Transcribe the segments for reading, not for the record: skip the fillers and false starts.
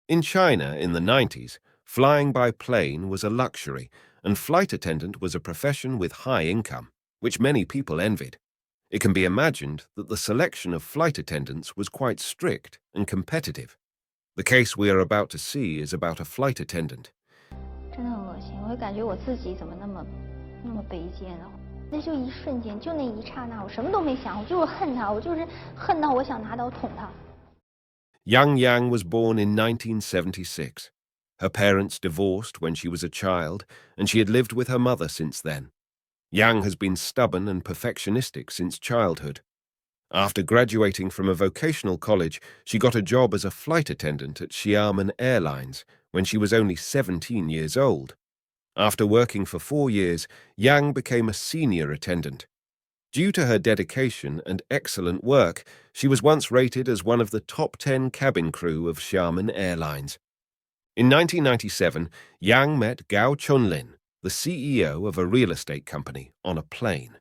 In China in the 90s, flying by plane was a luxury, and flight attendant was a profession with high income, which many people envied. It can be imagined that the selection of flight attendants was quite strict and competitive. The case we are about to see is about a flight attendant. 真的很恶心，我会感觉我自己怎么那么卑贱呢？那就一瞬间，就那一刹那，我什么都没想，我就是恨他，我就是恨到我想拿刀捅他。Young Yang was born in 1976. Her parents divorced when she was a child, and she had lived with her mother since then. Yang has been stubborn and perfectionistic since childhood. After graduating from a vocational college, she got a job as a flight attendant at Xiamen Airlines when she was only 17 years old. After working for 4 years, Yang became a senior attendant. Due to her dedication and excellent work, she was once rated as one of the top 10 cabin crew of Xiamen Airlines. In 1997, Yang met Gao Chunlin, the CEO of a real estate company, on a plane.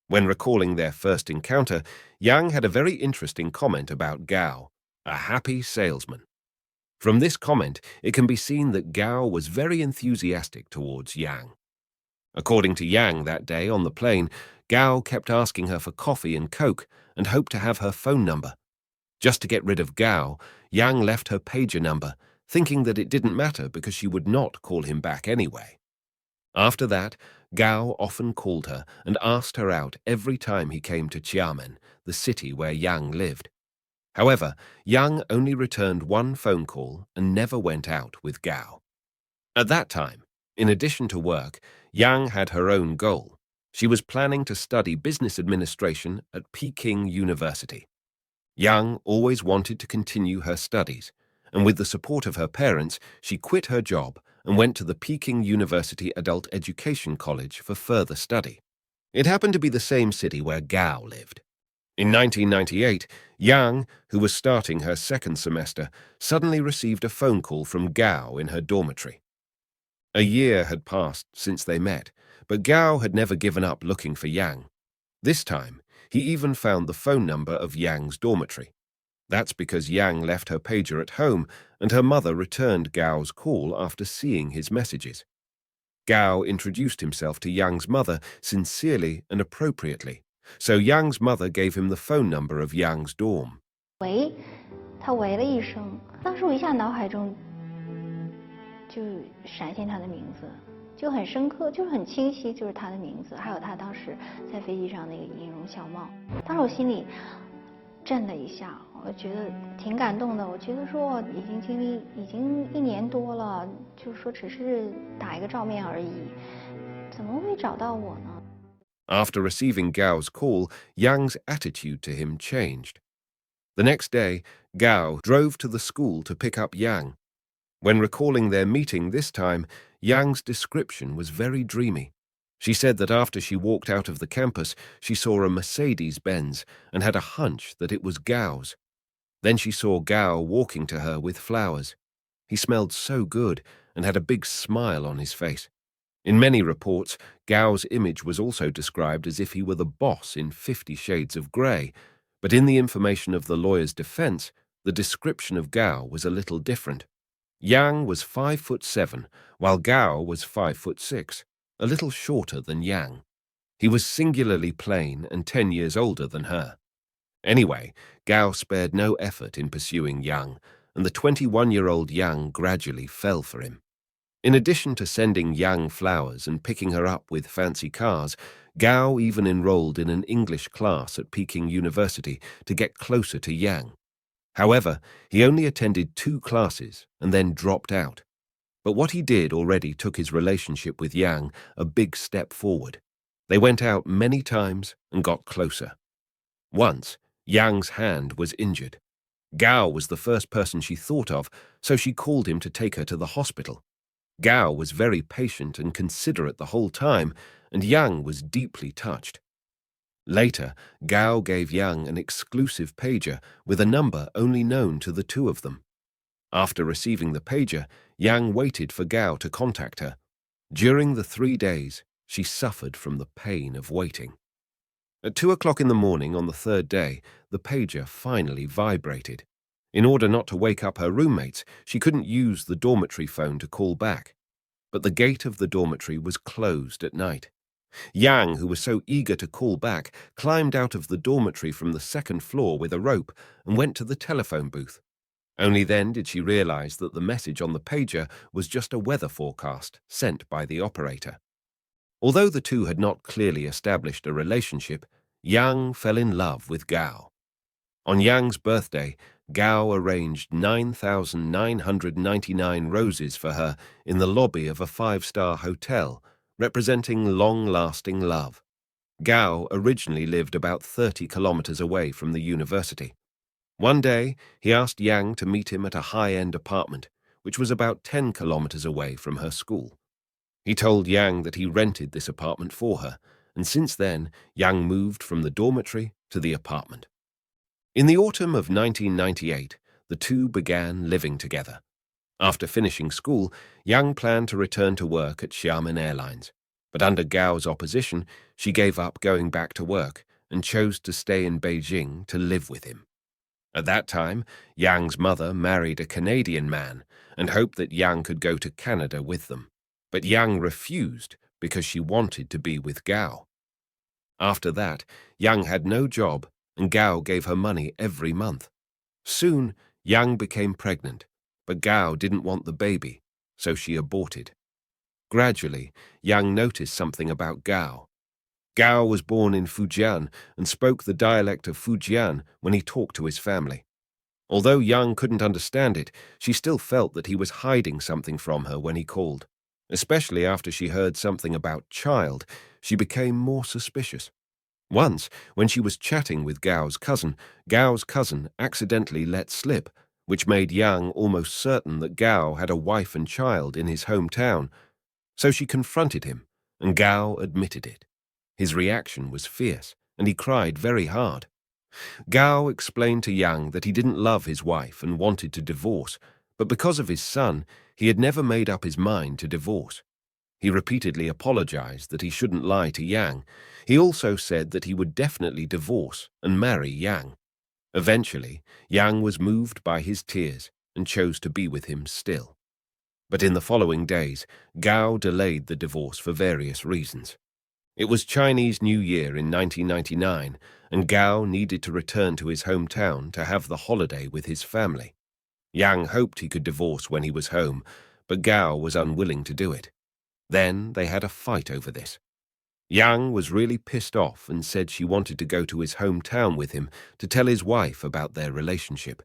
When recalling their first encounter, Yang had a very interesting comment about Gao, a happy salesman. From this comment, it can be seen that Gao was very enthusiastic towards Yang. According to Yang that day on the plane, Gao kept asking her for coffee and Coke and hoped to have her phone number. Just to get rid of Gao, Yang left her pager number, thinking that it didn't matter because she would not call him back anyway. After that, Gao often called her and asked her out every time he came to Xiamen, the city where Yang lived. However, Yang only returned one phone call and never went out with Gao. At that time, in addition to work, Yang had her own goal. She was planning to study business administration at Peking University. Yang always wanted to continue her studies, and with the support of her parents, she quit her job and went to the Peking University Adult Education College for further study. It happened to be the same city where Gao lived. In 1998, Yang, who was starting her second semester, suddenly received a phone call from Gao in her dormitory. A year had passed since they met, but Gao had never given up looking for Yang. This time, he even found the phone number of Yang's dormitory. That's because Yang left her pager at home, and her mother returned Gao's call after seeing his messages. Gao introduced himself to Yang's mother sincerely and appropriately, so Yang's mother gave him the phone number of Yang's dorm. 喂，他喂了一声，当时我一下脑海中就闪现他的名字，就很深刻，就是很清晰，就是他的名字，还有他当时在飞机上那个音容笑貌。当时我心里震了一下，我觉得挺感动的。我觉得说已经经历已经1年多了，就是说只是打一个照面而已，怎么会找到我呢？ After receiving Gao's call, Yang's attitude to him changed. The next day, Gao drove to the school to pick up Yang. When recalling their meeting this time, Yang's description was very dreamy. She said that after she walked out of the campus, she saw a Mercedes-Benz and had a hunch that it was Gao's. Then she saw Gao walking to her with flowers. He smelled so good and had a big smile on his face. In many reports, Gao's image was also described as if he were the boss in 50 Shades of Grey, but in the information of the lawyer's defense, the description of Gao was a little different. Yang was 5'7", while Gao was 5'6", a little shorter than Yang. He was singularly plain and 10 years older than her. Anyway, Gao spared no effort in pursuing Yang, and the 21-year-old Yang gradually fell for him. In addition to sending Yang flowers and picking her up with fancy cars, Gao even enrolled in an English class at Peking University to get closer to Yang. However, he only attended 2 classes and then dropped out. But what he did already took his relationship with Yang a big step forward. They went out many times and got closer. Once, Yang's hand was injured. Gao was the first person she thought of, so she called him to take her to the hospital. Gao was very patient and considerate the whole time, and Yang was deeply touched. Later, Gao gave Yang an exclusive pager with a number only known to the two of them. After receiving the pager, Yang waited for Gao to contact her. During the 3 days, she suffered from the pain of waiting. At 2 o'clock in the morning on the 3rd day, the pager finally vibrated. In order not to wake up her roommates, she couldn't use the dormitory phone to call back. But the gate of the dormitory was closed at night. Yang, who was so eager to call back, climbed out of the dormitory from the second floor with a rope and went to the telephone booth. Only then did she realize that the message on the pager was just a weather forecast sent by the operator. Although the two had not clearly established a relationship, Yang fell in love with Gao. On Yang's birthday, Gao arranged 9,999 roses for her in the lobby of a five-star hotel, representing long-lasting love. Gao originally lived about 30 kilometers away from the university. One day, he asked Yang to meet him at a high-end apartment, which was about 10 kilometers away from her school. He told Yang that he rented this apartment for her, and since then, Yang moved from the dormitory to the apartment. In the autumn of 1998, the two began living together. After finishing school, Yang planned to return to work at Xiamen Airlines, but under Gao's opposition, she gave up going back to work and chose to stay in Beijing to live with him. At that time, Yang's mother married a Canadian man and hoped that Yang could go to Canada with them. But Yang refused because she wanted to be with Gao. After that, Yang had no job and Gao gave her money every month. Soon, Yang became pregnant, but Gao didn't want the baby, so she aborted. Gradually, Yang noticed something about Gao. Gao was born in Fujian and spoke the dialect of Fujian when he talked to his family. Although Yang couldn't understand it, she still felt that he was hiding something from her when he called. Especially after she heard something about child, she became more suspicious. Once, when she was chatting with Gao's cousin accidentally let slip, which made Yang almost certain that Gao had a wife and child in his hometown. So she confronted him, and Gao admitted it. His reaction was fierce, and he cried very hard. Gao explained to Yang that he didn't love his wife and wanted to divorce, but because of his son, he had never made up his mind to divorce. He repeatedly apologized that he shouldn't lie to Yang. He also said that he would definitely divorce and marry Yang. Eventually, Yang was moved by his tears and chose to be with him still. But in the following days, Gao delayed the divorce for various reasons. It was Chinese New Year in 1999, and Gao needed to return to his hometown to have the holiday with his family. Yang hoped he could divorce when he was home, but Gao was unwilling to do it. Then they had a fight over this. Yang was really pissed off and said she wanted to go to his hometown with him to tell his wife about their relationship.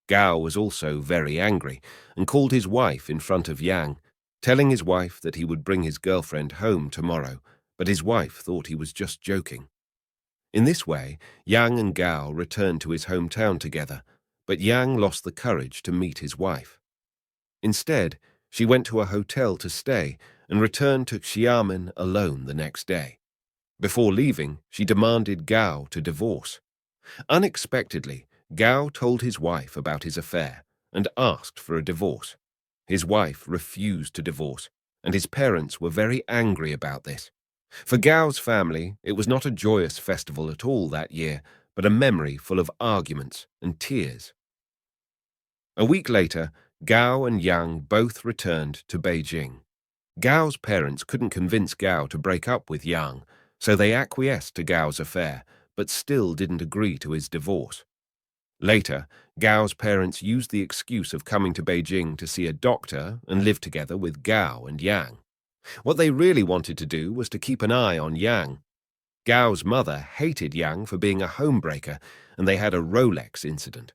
Gao was also very angry and called his wife in front of Yang, telling his wife that he would bring his girlfriend home tomorrow, but his wife thought he was just joking. In this way, Yang and Gao returned to his hometown together, but Yang lost the courage to meet his wife. Instead, she went to a hotel to stay and returned to Xiamen alone the next day. Before leaving, she demanded Gao to divorce. Unexpectedly, Gao told his wife about his affair and asked for a divorce. His wife refused to divorce, and his parents were very angry about this. For Gao's family, it was not a joyous festival at all that year, but a memory full of arguments and tears. A week later, Gao and Yang both returned to Beijing. Gao's parents couldn't convince Gao to break up with Yang, so they acquiesced to Gao's affair, but still didn't agree to his divorce. Later, Gao's parents used the excuse of coming to Beijing to see a doctor and live together with Gao and Yang. What they really wanted to do was to keep an eye on Yang. Gao's mother hated Yang for being a homebreaker, and they had a Rolex incident.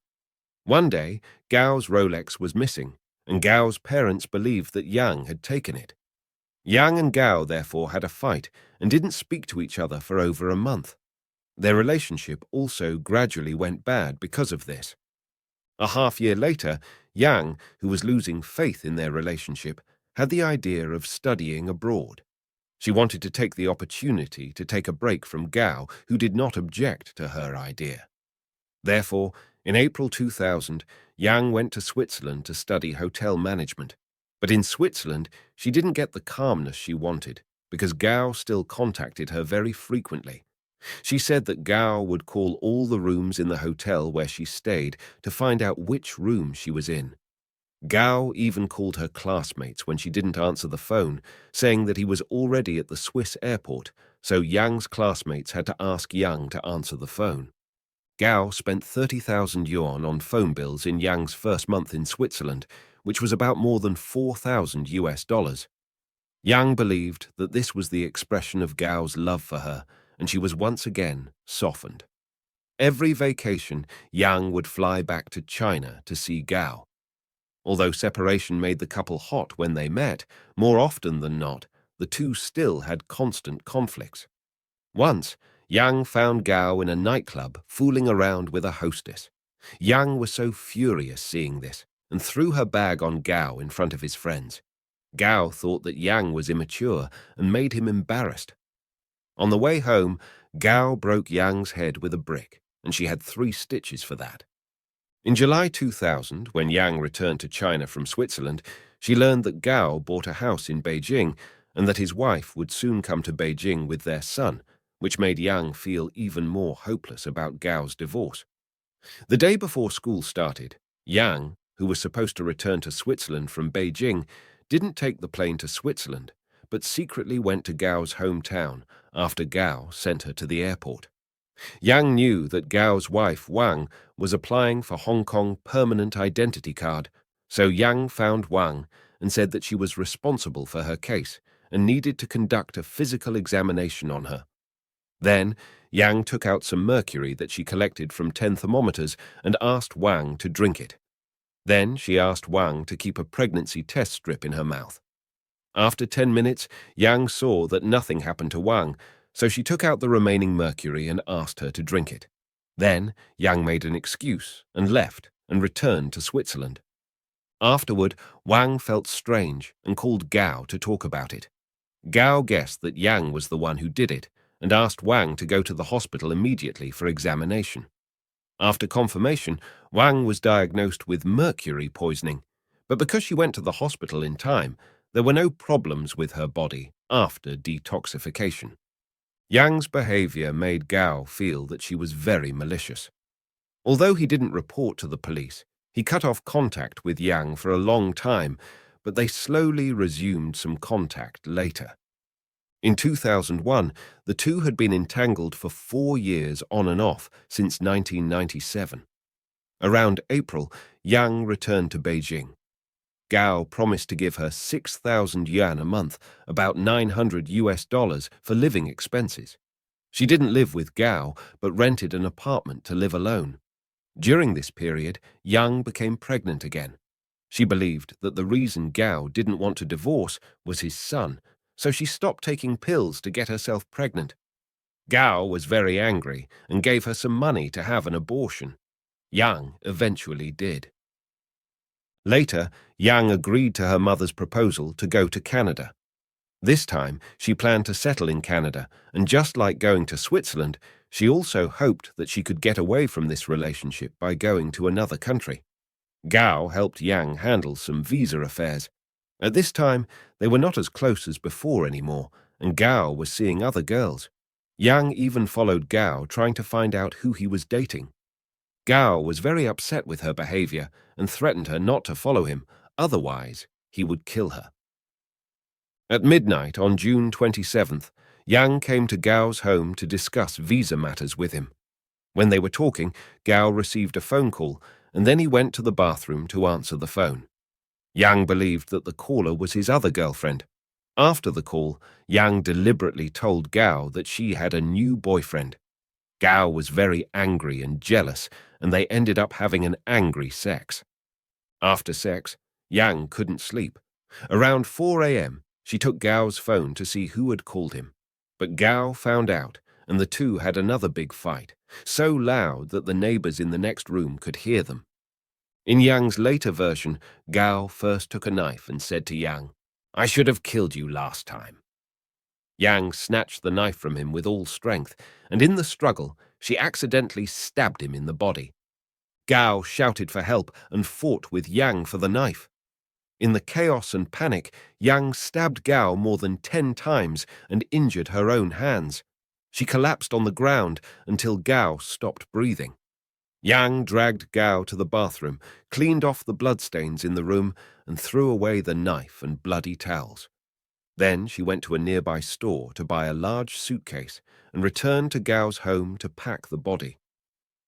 One day, Gao's Rolex was missing, and Gao's parents believed that Yang had taken it. Yang and Gao therefore had a fight and didn't speak to each other for over a month. Their relationship also gradually went bad because of this. A half-year later, Yang, who was losing faith in their relationship, had the idea of studying abroad. She wanted to take the opportunity to take a break from Gao, who did not object to her idea. Therefore, in April 2000, Yang went to Switzerland to study hotel management. But in Switzerland, she didn't get the calmness she wanted, because Gao still contacted her very frequently. She said that Gao would call all the rooms in the hotel where she stayed to find out which room she was in. Gao even called her classmates when she didn't answer the phone, saying that he was already at the Swiss airport, so Yang's classmates had to ask Yang to answer the phone. Gao spent 30,000 yuan on phone bills in Yang's first month in Switzerland, which was about more than 4,000 US dollars. Yang believed that this was the expression of Gao's love for her, and she was once again softened. Every vacation, Yang would fly back to China to see Gao. Although separation made the couple hot when they met, more often than not, the two still had constant conflicts. Once, Yang found Gao in a nightclub fooling around with a hostess. Yang was so furious seeing this and threw her bag on Gao in front of his friends. Gao thought that Yang was immature and made him embarrassed. On the way home, Gao broke Yang's head with a brick, and she had 3 stitches for that. In July 2000, when Yang returned to China from Switzerland, she learned that Gao bought a house in Beijing and that his wife would soon come to Beijing with their son, which made Yang feel even more hopeless about Gao's divorce. The day before school started, Yang, who was supposed to return to Switzerland from Beijing, didn't take the plane to Switzerland, but secretly went to Gao's hometown after Gao sent her to the airport. Yang knew that Gao's wife, Wang, was applying for Hong Kong permanent identity card, so Yang found Wang and said that she was responsible for her case and needed to conduct a physical examination on her. Then, Yang took out some mercury that she collected from 10 thermometers and asked Wang to drink it. Then she asked Wang to keep a pregnancy test strip in her mouth. After 10 minutes, Yang saw that nothing happened to Wang, so she took out the remaining mercury and asked her to drink it. Then, Yang made an excuse and left and returned to Switzerland. Afterward, Wang felt strange and called Gao to talk about it. Gao guessed that Yang was the one who did it and asked Wang to go to the hospital immediately for examination. After confirmation, Wang was diagnosed with mercury poisoning, but because she went to the hospital in time, there were no problems with her body after detoxification. Yang's behavior made Gao feel that she was very malicious. Although he didn't report to the police, he cut off contact with Yang for a long time, but they slowly resumed some contact later. In 2001, the two had been entangled for 4 years on and off since 1997. Around April, Yang returned to Beijing. Gao promised to give her 6,000 yuan a month, about $900 for living expenses. She didn't live with Gao, but rented an apartment to live alone. During this period, Yang became pregnant again. She believed that the reason Gao didn't want to divorce was his son, so she stopped taking pills to get herself pregnant. Gao was very angry and gave her some money to have an abortion. Yang eventually did. Later, Yang agreed to her mother's proposal to go to Canada. This time, she planned to settle in Canada, and just like going to Switzerland, she also hoped that she could get away from this relationship by going to another country. Gao helped Yang handle some visa affairs. At this time, they were not as close as before anymore, and Gao was seeing other girls. Yang even followed Gao, trying to find out who he was dating. Gao was very upset with her behavior and threatened her not to follow him, otherwise he would kill her. At midnight on June 27th, Yang came to Gao's home to discuss visa matters with him. When they were talking, Gao received a phone call, and then he went to the bathroom to answer the phone. Yang believed that the caller was his other girlfriend. After the call, Yang deliberately told Gao that she had a new boyfriend. Gao was very angry and jealous, and they ended up having an angry sex. After sex, Yang couldn't sleep. Around 4 a.m., she took Gao's phone to see who had called him. But Gao found out, and the two had another big fight, so loud that the neighbors in the next room could hear them. In Yang's later version, Gao first took a knife and said to Yang, "I should have killed you last time." Yang snatched the knife from him with all strength, and in the struggle, she accidentally stabbed him in the body. Gao shouted for help and fought with Yang for the knife. In the chaos and panic, Yang stabbed Gao more than 10 times and injured her own hands. She collapsed on the ground until Gao stopped breathing. Yang dragged Gao to the bathroom, cleaned off the bloodstains in the room, and threw away the knife and bloody towels. Then she went to a nearby store to buy a large suitcase and returned to Gao's home to pack the body.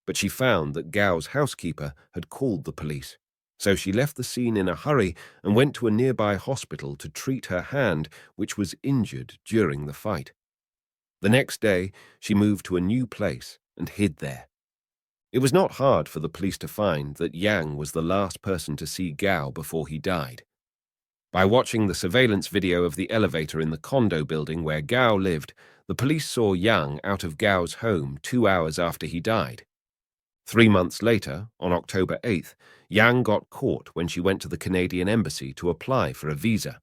But she found that Gao's housekeeper had called the police, so she left the scene in a hurry and went to a nearby hospital to treat her hand, which was injured during the fight. The next day, she moved to a new place and hid there. It was not hard for the police to find that Yang was the last person to see Gao before he died. By watching the surveillance video of the elevator in the condo building where Gao lived, the police saw Yang out of Gao's home 2 hours after he died. 3 months later, on October 8th, Yang got caught when she went to the Canadian embassy to apply for a visa.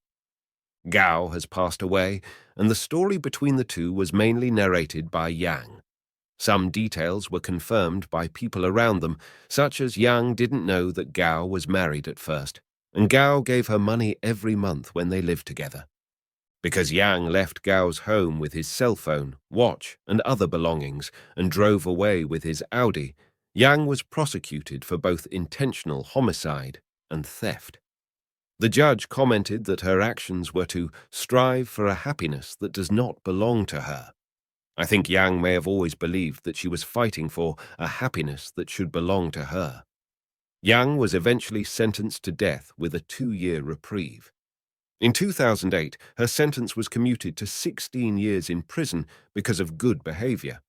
Gao has passed away, and the story between the two was mainly narrated by Yang. Some details were confirmed by people around them, such as Yang didn't know that Gao was married at first, and Gao gave her money every month when they lived together. Because Yang left Gao's home with his cell phone, watch, and other belongings, and drove away with his Audi, Yang was prosecuted for both intentional homicide and theft. The judge commented that her actions were to strive for a happiness that does not belong to her. I think Yang may have always believed that she was fighting for a happiness that should belong to her. Yang was eventually sentenced to death with a 2-year reprieve. In 2008, her sentence was commuted to 16 years in prison because of good behavior.